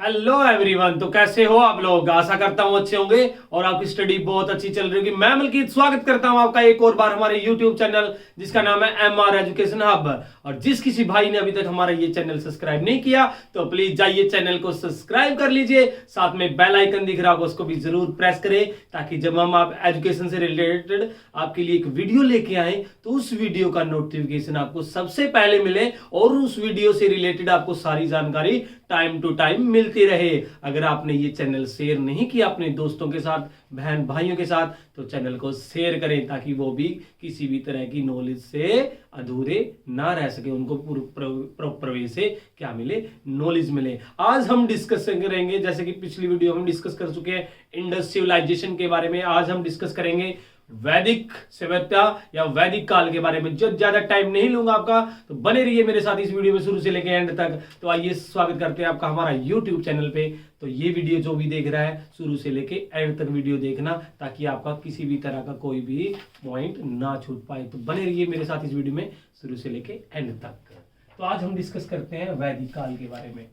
Hello everyone. तो कैसे हो आप लोग? आशा करता हूं अच्छे होंगे और आपकी स्टडी बहुत अच्छी चल रही होगी। मैं मलकीत स्वागत करता हूं आपका एक और बार हमारे यूट्यूब चैनल जिसका नाम है MR एजुकेशन हब। और जिस किसी भाई ने अभी तक हमारा ये चैनल सब्सक्राइब नहीं किया तो प्लीज जाइए चैनल को सब्सक्राइब कर लीजिए, साथ में बेल आइकन दिख रहा होगा उसको भी जरूर प्रेस करें, ताकि जब हम आप एजुकेशन से रिलेटेड आपके लिए एक वीडियो लेके आए तो उस वीडियो का नोटिफिकेशन आपको सबसे पहले मिले और उस वीडियो से रिलेटेड आपको सारी जानकारी टाइम टू टाइम मिलती रहे। अगर आपने ये चैनल शेयर नहीं किया अपने दोस्तों के साथ, बहन भाइयों के साथ, तो चैनल को शेयर करें ताकि वो भी किसी भी तरह की नॉलेज से अधूरे ना रह सके, उनको प्रॉपर वे से क्या मिले, नॉलेज मिले। आज हम डिस्कस करेंगे, जैसे कि पिछली वीडियो हम डिस्कस कर चुके हैं इंडस सिविलाइजेशन के बारे में, आज हम डिस्कस करेंगे वैदिक सभ्यता या वैदिक काल के बारे में। जो ज्यादा टाइम नहीं लूंगा आपका, तो बने रहिए मेरे साथ इस वीडियो में शुरू से लेकर एंड तक। तो आइए स्वागत करते हैं आपका हमारा यूट्यूब चैनल पे। तो ये वीडियो जो भी देख रहा है शुरू से लेके एंड तक वीडियो देखना, ताकि आपका किसी भी तरह का कोई भी पॉइंट ना छूट पाए। तो बने रहिए मेरे साथ इस वीडियो में शुरू से लेके एंड तक। तो आज हम डिस्कस करते हैं वैदिक काल के बारे में,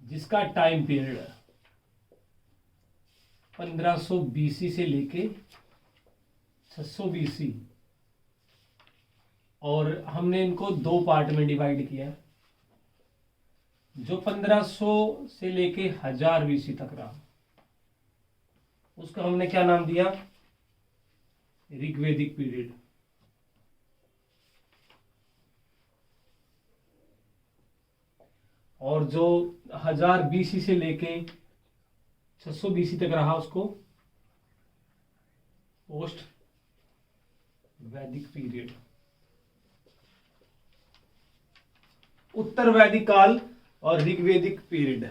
जिसका टाइम पीरियड 1500 BC से लेके 600 BC, और हमने इनको दो पार्ट में डिवाइड किया। जो 1500 से लेके 1000 BC तक रहा उसका हमने क्या नाम दिया? ऋग्वेदिक पीरियड। और जो 1000 BC से लेके 600 BC तक रहा उसको पोस्ट वैदिक पीरियड। उत्तर वैदिक काल और ऋग्वेदिक पीरियड,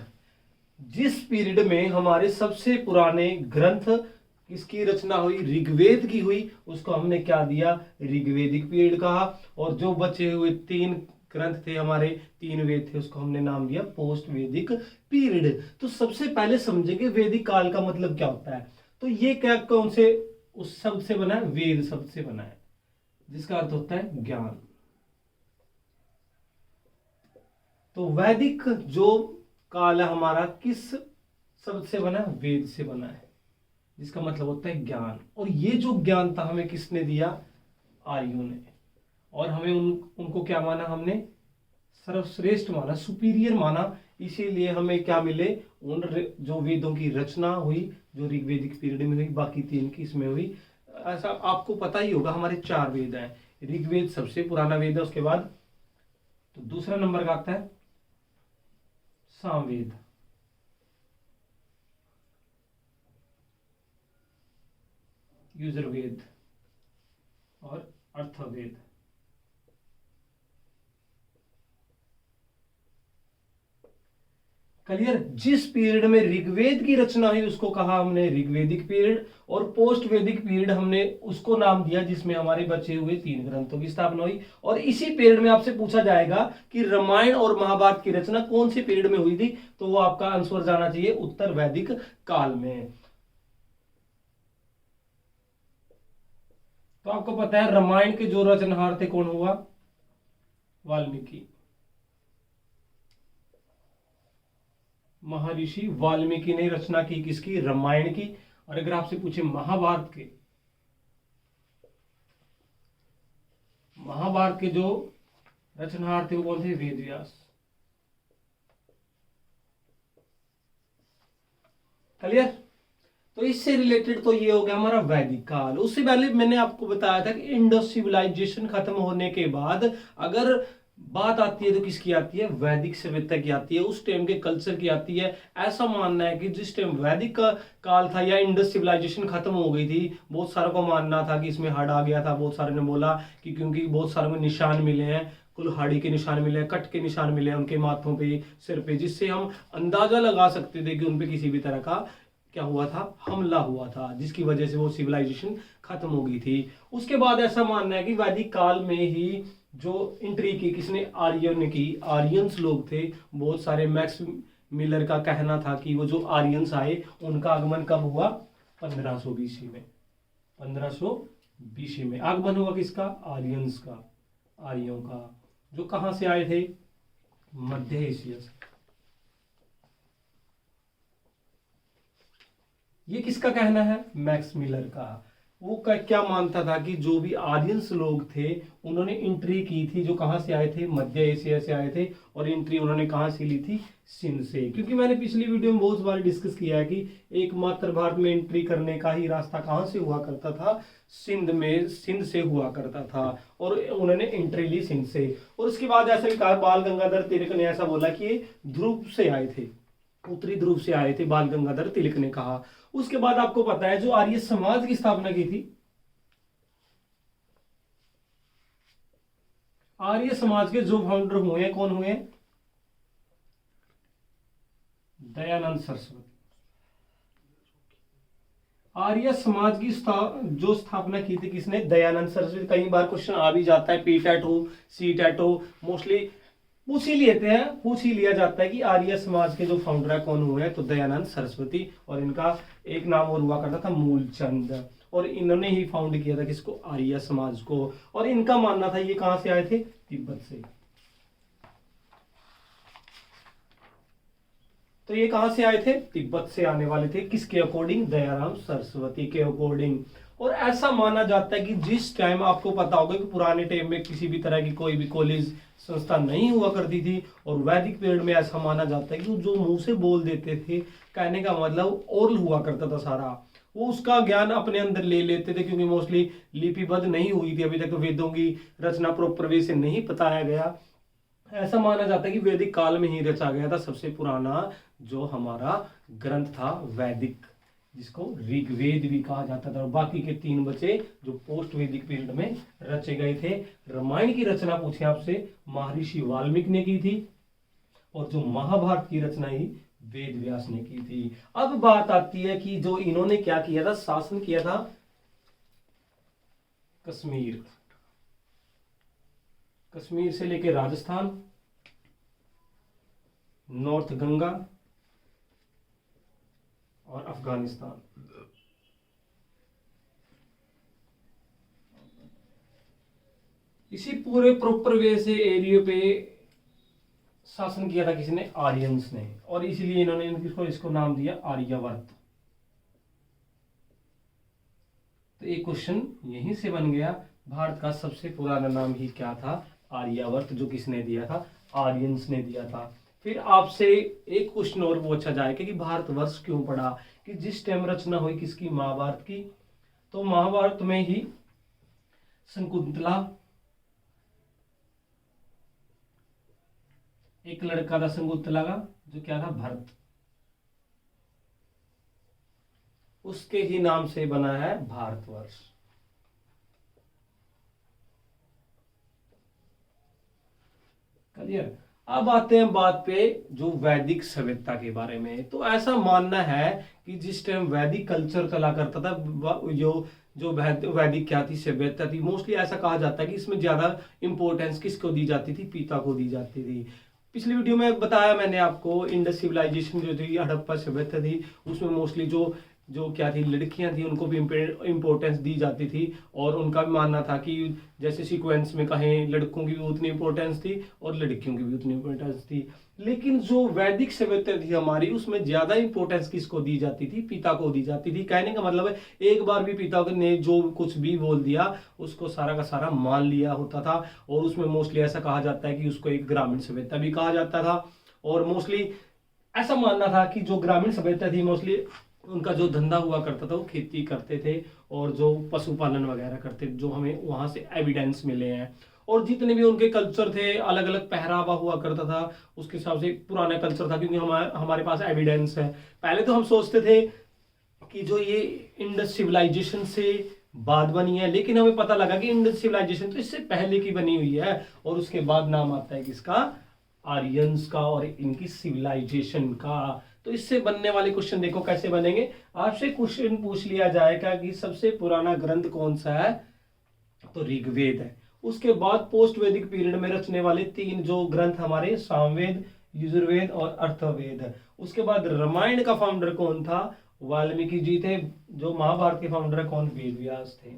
जिस पीरियड में हमारे सबसे पुराने ग्रंथ किसकी रचना हुई? ऋग्वेद की हुई, उसको हमने क्या दिया? ऋग्वेदिक पीरियड कहा। और जो बचे हुए 3 ग्रंथ थे हमारे, 3 वेद थे, उसको हमने नाम दिया पोस्ट वैदिक पीरियड। तो सबसे पहले समझेंगे वैदिक काल का मतलब क्या होता है। तो ये क्या, कौन से उस शब्द से बना है? वेद शब्द से बना है, जिसका अर्थ होता है ज्ञान। तो वैदिक जो काल है हमारा किस शब्द से बना है? वेद से बना है, जिसका मतलब होता है ज्ञान। और ये जो ज्ञान था हमें किसने दिया? आर्यों ने। और हमें उनको क्या माना? हमने सर्वश्रेष्ठ माना, सुपीरियर माना। इसीलिए हमें क्या मिले? उन जो वेदों की रचना हुई जो ऋग्वेदिक पीरियड में हुई, बाकी 3 की इसमें हुई। ऐसा आपको पता ही होगा, हमारे 4 वेद हैं। ऋग्वेद सबसे पुराना वेद है, उसके बाद तो दूसरा नंबर का आता है सामवेद, यजुर्वेद और अर्थवेद। क्लियर? जिस पीरियड में ऋग्वेद की रचना हुई उसको कहा हमने ऋग्वेदिक पीरियड, और पोस्ट वैदिक पीरियड हमने उसको नाम दिया जिसमें हमारे बचे हुए 3 ग्रंथों की स्थापना हुई। और इसी पीरियड में आपसे पूछा जाएगा कि रामायण और महाभारत की रचना कौन से पीरियड में हुई थी, तो वो आपका आंसर जाना चाहिए उत्तर वैदिक काल में। तो आपको पता है रामायण के जो रचनहार थे कौन हुआ? वाल्मीकि, महर्षि वाल्मीकि ने रचना की किसकी? रामायण की। और अगर आपसे पूछे महाभारत के जो रचनहार थे वो कौन थे? वेद व्यास। क्लियर? तो इससे रिलेटेड तो ये हो गया हमारा वैदिक काल। उससे पहले मैंने आपको बताया था कि इंडस सिविलाइजेशन खत्म होने के बाद अगर बात आती है तो किसकी आती है? वैदिक सभ्यता की आती है, उस टाइम के कल्चर की आती है। ऐसा मानना है कि जिस टाइम वैदिक का काल था या इंडस सिविलाइजेशन खत्म हो गई थी, बहुत सारों को मानना था कि इसमें हड़ आ गया था। बहुत सारे ने बोला कि क्योंकि बहुत सारों को निशान मिले हैं, कुल्हाड़ी के निशान मिले हैं, कट के निशान मिले हैं उनके माथों पे, सिर पे, जिससे हम अंदाजा लगा सकते थे कि उनपे किसी भी तरह का क्या हुआ था? हमला हुआ था, जिसकी वजह से वो सिविलाइजेशन खत्म हो गई थी। उसके बाद ऐसा मानना है कि वैदिक काल में ही जो एंट्री की किसने? आर्यन ने की। आर्यंस लोग थे बहुत सारे। मैक्स मिलर का कहना था कि वो जो आर्यंस आए उनका आगमन कब हुआ? 1500 BC में। 1500 BC में आगमन हुआ किसका? आर्यंस का, आर्यों का। जो कहां से आए थे? मध्य एशिया से। ये किसका कहना है? मैक्स मिलर का। वो क्या मानता था कि जो भी आर्यंस लोग थे उन्होंने एंट्री की थी, जो कहां से आए थे? मध्य एशिया से आए थे। और एंट्री उन्होंने कहां से ली थी? सिंध से। क्योंकि मैंने पिछली वीडियो में बहुत बार डिस्कस किया है कि एकमात्र भारत में एंट्री करने का ही रास्ता कहां से हुआ करता था? सिंध से हुआ करता था। और उन्होंने एंट्री ली सिंध से। और उसके बाद ऐसा भी कहा, बाल गंगाधर तिलक ने ऐसा बोला कि ये ध्रुव से आए थे, उत्तरी ध्रुव से आए थे, बाल गंगाधर तिलक ने कहा। उसके बाद आपको पता है जो आर्य समाज की स्थापना की थी, आर्य समाज के जो फाउंडर हुए हैं, कौन हुए? दयानंद सरस्वती। आर्य समाज की जो स्थापना की थी किसने? दयानंद सरस्वती। कई बार क्वेश्चन आ भी जाता है, पी-टेट सी-टेट मोस्टली पूछ ही लिया जाता है कि आर्य समाज के जो फाउंडर है कौन हुए हैं, तो दयानंद सरस्वती। और इनका एक नाम और हुआ करता था मूलचंद। और इन्होंने ही फाउंड किया था किसको? आर्य समाज को। और इनका मानना था ये कहां से आए थे? तिब्बत से। तो ये कहां से आए थे? तिब्बत से आने वाले थे। किसके अकॉर्डिंग? दयाराम सरस्वती के अकॉर्डिंग। और ऐसा माना जाता है कि जिस टाइम, आपको पता होगा कि पुराने टाइम में किसी भी तरह की कोई भी कॉलेज संस्था नहीं हुआ करती थी। और वैदिक पीरियड में ऐसा माना जाता है कि जो मुंह से बोल देते थे, कहने का मतलब ओरल हुआ करता था सारा, वो उसका ज्ञान अपने अंदर ले लेते थे। क्योंकि मोस्टली लिपिबद्ध नहीं हुई थी अभी तक, वेदों की रचना प्रॉपर वे से नहीं बताया गया। ऐसा माना जाता है कि वैदिक काल में ही रचा गया था सबसे पुराना जो हमारा ग्रंथ था वैदिक, जिसको ऋग्वेद भी कहा जाता था। और बाकी के 3 बचे जो पोस्ट वैदिक पीरियड में रचे गए थे। रामायण की रचना पूछे आपसे, महर्षि वाल्मीकि ने की थी। और जो महाभारत की रचना ही वेद व्यास ने की थी। अब बात आती है कि जो इन्होंने क्या किया था, शासन किया था कश्मीर से लेके राजस्थान, नॉर्थ गंगा और अफगानिस्तान। इसी पूरे प्रॉपर वे से एरिया पे शासन किया था किसने? आर्यंस ने। और इसलिए इन्होंने इसको नाम दिया आर्यावर्त। तो एक क्वेश्चन यहीं से बन गया, भारत का सबसे पुराना नाम ही क्या था? आर्यावर्त। जो किसने दिया था? आर्यंस ने दिया था। फिर आपसे एक क्वेश्चन और पूछा जाएगा कि भारतवर्ष क्यों पड़ा? कि जिस टाइम रचना हुई किसकी? महाभारत की। तो महाभारत में ही शकुंतला, एक लड़का था शकुंतला का, जो क्या था? भरत। उसके ही नाम से बना है भारतवर्ष। क्लियर? अब आते हैं बात पे जो वैदिक सभ्यता के बारे में। तो ऐसा मानना है कि जिस टाइम वैदिक कल्चर चला करता था, जो वैदिक क्या थी? सभ्यता थी। मोस्टली ऐसा कहा जाता है कि इसमें ज्यादा इंपॉर्टेंस किसको दी जाती थी? पिता को दी जाती थी। पिछली वीडियो में बताया मैंने आपको, इंडस सिविलाइजेशन जो थी, हड़प्पा सभ्यता थी, उसमें मोस्टली जो क्या थी? लड़कियां थी, उनको भी इंपॉर्टेंस दी जाती थी। और उनका भी मानना था कि जैसे सीक्वेंस में कहें, लड़कों की भी उतनी इंपॉर्टेंस थी और लड़कियों की भी उतनी इंपॉर्टेंस थी। लेकिन जो वैदिक सभ्यता थी हमारी, उसमें ज्यादा इंपॉर्टेंस किसको दी जाती थी? पिता को दी जाती थी। कहने का मतलब है एक बार भी पिता ने जो कुछ भी बोल दिया उसको सारा का सारा मान लिया होता था। और उसमें मोस्टली ऐसा कहा जाता है कि उसको एक ग्रामीण सभ्यता भी कहा जाता था। और मोस्टली ऐसा मानना था कि जो ग्रामीण सभ्यता थी, मोस्टली उनका जो धंधा हुआ करता था वो खेती करते थे और जो पशुपालन वगैरह करते थे, जो हमें वहां से एविडेंस मिले हैं। और जितने भी उनके कल्चर थे, अलग अलग पहरावा हुआ करता था, उसके हिसाब से पुराना कल्चर था। क्योंकि हमारे पास एविडेंस है। पहले तो हम सोचते थे कि जो ये इंडस सिविलाइजेशन से बाद बनी है, लेकिन हमें पता लगा कि इंडस सिविलाइजेशन तो इससे पहले की बनी हुई है। और उसके बाद नाम आता है किसका? आर्यंस का और इनकी सिविलाइजेशन का। तो इससे बनने वाले क्वेश्चन देखो कैसे बनेंगे। आपसे क्वेश्चन पूछ लिया जाएगा कि सबसे पुराना ग्रंथ कौन सा है? तो ऋग्वेद है। उसके बाद पोस्ट वैदिक पीरियड में रचने वाले 3 जो ग्रंथ हमारे, सामवेद, यजुर्वेद और अर्थवेद। उसके बाद रामायण का फाउंडर कौन था? वाल्मीकि जी थे। जो महाभारत के फाउंडर कौन? वेद व्यास थे।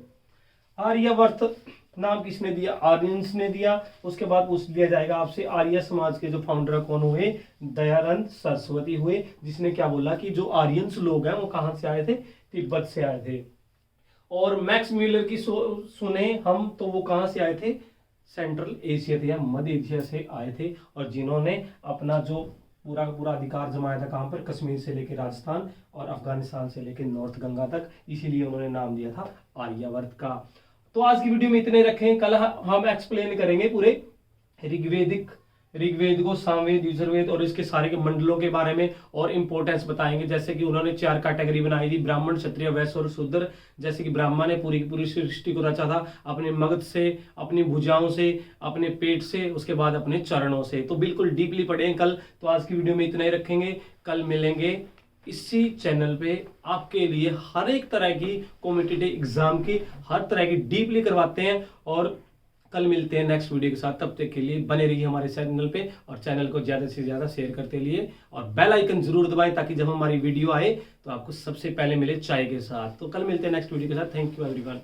आर्यावर्त नाम किसने दिया? आर्यंस ने दिया। उसके बाद पूछ लिया जाएगा आपसे आर्य समाज के जो फाउंडर कौन हुए? दयानंद सरस्वती हुए, जिसने क्या बोला कि जो आर्यंस लोग हैं वो कहाँ से आए थे? तिब्बत से आए थे। और मैक्स म्यूलर की सुने हम तो वो कहाँ से आए थे? सेंट्रल एशिया थे या मध्य एशिया से आए थे, और जिन्होंने अपना जो पूरा का पूरा अधिकार जमाया था कहाँ पर? कश्मीर से लेकर राजस्थान और अफगानिस्तान से लेकर नॉर्थ गंगा तक, इसीलिए उन्होंने नाम दिया था आर्यावर्त का। तो आज की वीडियो में इतने रखें, कल हम एक्सप्लेन करेंगे पूरे ऋग्वेद को, सामवेद, यजुर्वेद और इसके सारे के मंडलों के बारे में और इंपॉर्टेंस बताएंगे। जैसे कि उन्होंने 4 कैटेगरी बनाई थी, ब्राह्मण, क्षत्रिय, वैश्य और शूद्र। जैसे कि ब्राह्मण ने पूरी की पूरी सृष्टि को रचा था अपने मगध से, अपनी भुजाओं से, अपने पेट से, उसके बाद अपने चरणों से। तो बिल्कुल डीपली पढ़ें कल। तो आज की वीडियो में इतना ही रखेंगे, कल मिलेंगे इसी चैनल पे। आपके लिए हर एक तरह की कॉम्पिटिटिव एग्जाम की हर तरह की डीपली करवाते हैं, और कल मिलते हैं नेक्स्ट वीडियो के साथ। तब तक के लिए बने रहिए हमारे चैनल पे, और चैनल को ज्यादा से ज्यादा शेयर करते रहिए, और बेल आइकन जरूर दबाएं ताकि जब हमारी वीडियो आए तो आपको सबसे पहले मिले चाय के साथ। तो कल मिलते हैं नेक्स्ट वीडियो के साथ। Thank you everyone.